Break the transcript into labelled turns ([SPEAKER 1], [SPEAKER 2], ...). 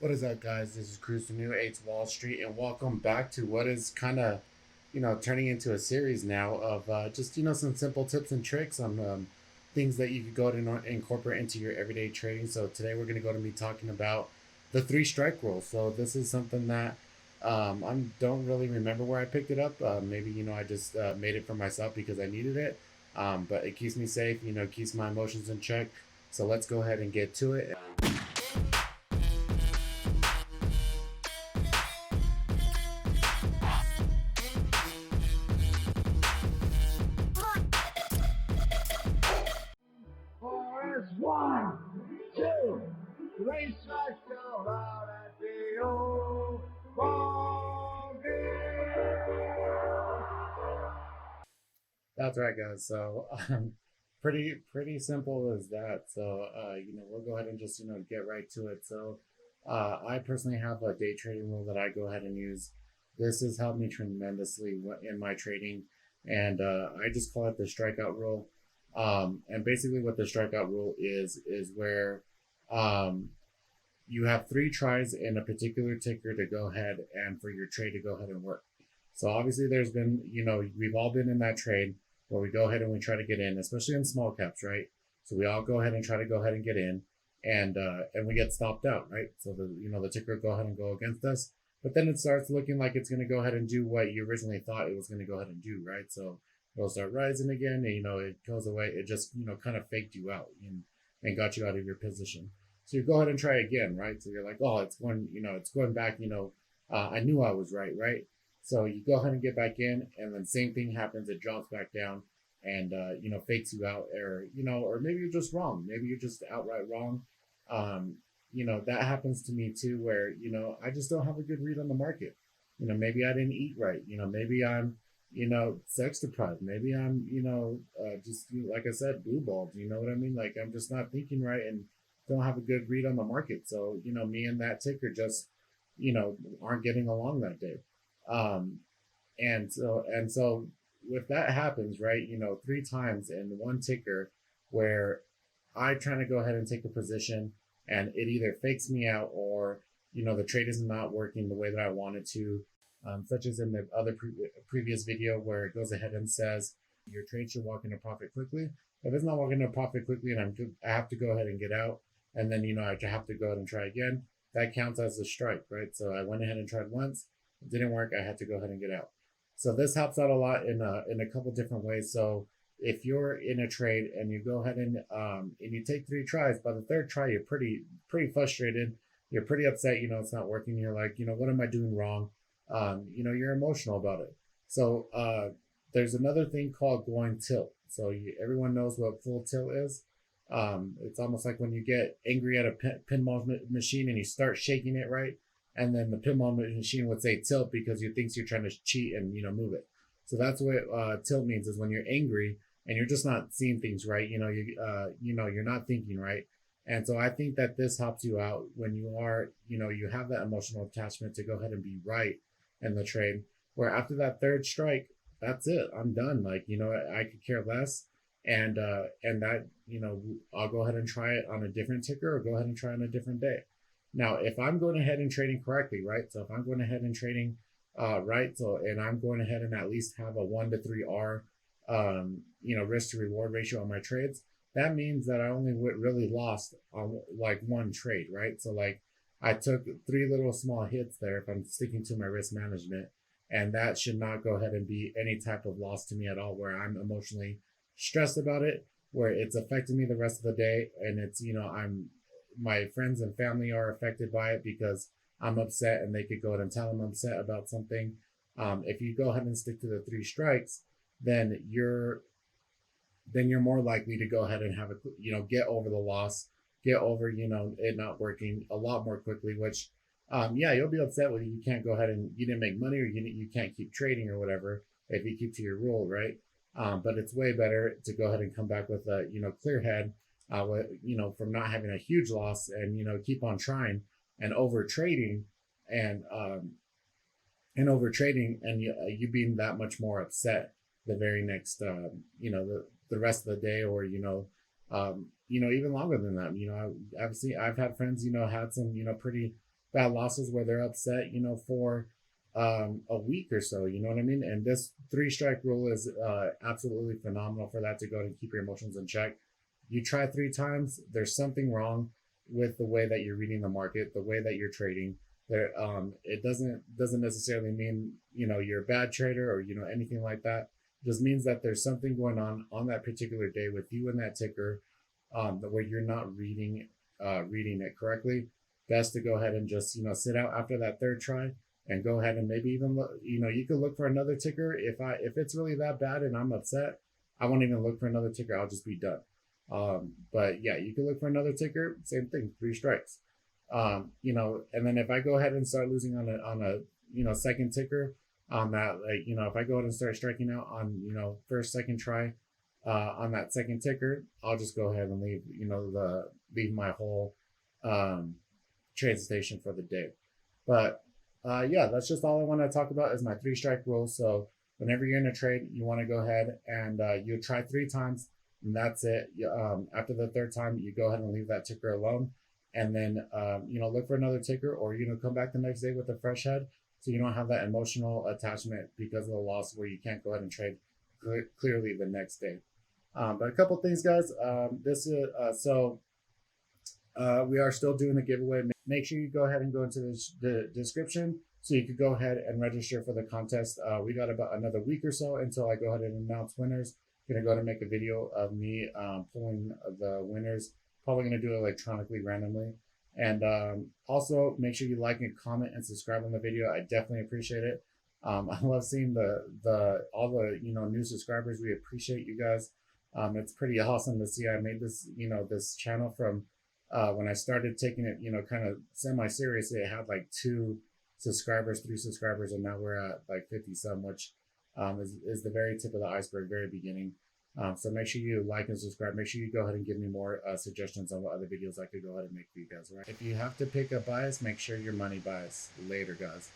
[SPEAKER 1] What is up, guys? This is Cruz the New 8 Wall Street, and welcome back to what is kind of, turning into a series now of just, some simple tips and tricks on things that you could go to incorporate into your everyday trading. So today we're going to go to be talking about the three strike rule. So this is something that I don't really remember where I picked it up. Maybe, I just made it for myself because I needed it. But it keeps me safe, keeps my emotions in check. So let's go ahead and get to it.
[SPEAKER 2] Chorus, one, two, three strikes go out at the old ball game.
[SPEAKER 1] That's right, guys. So, pretty simple as that. So, we'll go ahead and just get right to it. So, I personally have a day trading rule that I go ahead and use. This has helped me tremendously in my trading, and I just call it the strikeout rule. And basically, what the strikeout rule is where um, you have three tries in a particular ticker to go ahead and for your trade to go ahead and work. So obviously there's been, we've all been in that trade where we go ahead and we try to get in, especially in small caps, right? So we all go ahead and try to go ahead and get in and we get stopped out, right? So the ticker will go ahead and go against us. But then it starts looking like it's going to go ahead and do what you originally thought it was going to go ahead and do, right? So it'll start rising again, and it goes away. It just kind of faked you out and got you out of your position. So you go ahead and try again, right? So you're like, oh, it's going back. I knew I was right, right? So you go ahead and get back in, and then same thing happens. It drops back down, and fakes you out, or maybe you're just wrong. Maybe you're just outright wrong. That happens to me too, where I just don't have a good read on the market. Maybe I didn't eat right. Maybe I'm sex deprived. Maybe I'm just like I said, blue balled. You know what I mean? Like I'm just not thinking right and don't have a good read on the market. So me and that ticker just aren't getting along that day. Um, and so if that happens, right, three times in one ticker where I trying to go ahead and take a position and it either fakes me out or the trade is not working the way that I want it to, such as in the other previous video where it goes ahead and says your trade should walk into profit quickly. If it's not walking into profit quickly and I have to go ahead and get out, and then I have to go ahead and try again, that counts as a strike, right? So I went ahead and tried once, it didn't work, I had to go ahead and get out. So this helps out a lot in a couple different ways. So if you're in a trade and you go ahead and you take three tries, by the third try you're pretty frustrated, you're pretty upset, it's not working. You're like, what am I doing wrong? You're emotional about it. So there's another thing called going tilt. So everyone knows what full tilt is. It's almost like when you get angry at a pinball machine and you start shaking it, right? And then the pinball machine would say tilt because you thinks you're trying to cheat and move it. So that's what tilt means, is when you're angry and you're just not seeing things right. You're not thinking right. And so I think that this helps you out when you are, you have that emotional attachment to go ahead and be right in the trade. Where after that third strike, that's it. I'm done. Like, I could care less. And that, I'll go ahead and try it on a different ticker or go ahead and try on a different day. Now, if I'm going ahead and trading correctly, right? So if I'm going ahead and trading right, so and I'm going ahead and at least have a 1 to 3 R risk to reward ratio on my trades, that means that I only really lost on like one trade, right? So like I took three little small hits there if I'm sticking to my risk management, and that should not go ahead and be any type of loss to me at all where I'm emotionally stressed about it, where it's affecting me the rest of the day, and it's I'm my friends and family are affected by it because I'm upset and they could go ahead and tell them I'm upset about something. If you go ahead and stick to the three strikes, then you're more likely to go ahead and have a get over the loss, get over it not working a lot more quickly. Which yeah, you'll be upset when you can't go ahead and you didn't make money or you can't keep trading or whatever if you keep to your rule, right? But it's way better to go ahead and come back with a clear head, from not having a huge loss and keep on trying and over trading and over trading and you being that much more upset the very next the rest of the day or even longer than that. I've had friends had some pretty bad losses where they're upset, for a week or so. You know what I mean? And this three strike rule is absolutely phenomenal for that, to go and keep your emotions in check. You try 3 times, there's something wrong with the way that you're reading the market, the way that you're trading. There, it doesn't necessarily mean you're a bad trader or anything like that. It just means that there's something going on that particular day with you and that ticker, where you're not reading it correctly. Best to go ahead and just sit out after that third try, and go ahead and maybe even look, you could look for another ticker. If it's really that bad and I'm upset, I won't even look for another ticker. I'll just be done. But yeah, you can look for another ticker. Same thing, 3 strikes. And then if I go ahead and start losing on a second ticker, on that, like, if I go ahead and start striking out on first, second try, on that second ticker, I'll just go ahead and leave my whole trade station for the day. But yeah, that's just all I want to talk about is my 3 strike rule. So whenever you're in a trade, you want to go ahead and you try 3 times, and that's it. After the third time, you go ahead and leave that ticker alone, and then look for another ticker, or come back the next day with a fresh head, so you don't have that emotional attachment because of the loss where you can't go ahead and trade clearly the next day. But a couple things, guys. This is we are still doing the giveaway. Make sure you go ahead and go into the description so you could go ahead and register for the contest. We got about another week or so until I go ahead and announce winners. I'm gonna go ahead and make a video of me pulling the winners. Probably gonna do it electronically randomly. And also make sure you like and comment and subscribe on the video. I definitely appreciate it. I love seeing all the new subscribers. We appreciate you guys. It's pretty awesome to see. I made this channel from when I started taking it kind of semi-seriously. It had like 2 subscribers, 3 subscribers, and now we're at like 50 some, which is the very tip of the iceberg, very beginning. So make sure you like and subscribe. Make sure you go ahead and give me more suggestions on what other videos I could go ahead and make for you guys. Right? If you have to pick a bias, make sure your money bias. Later, guys.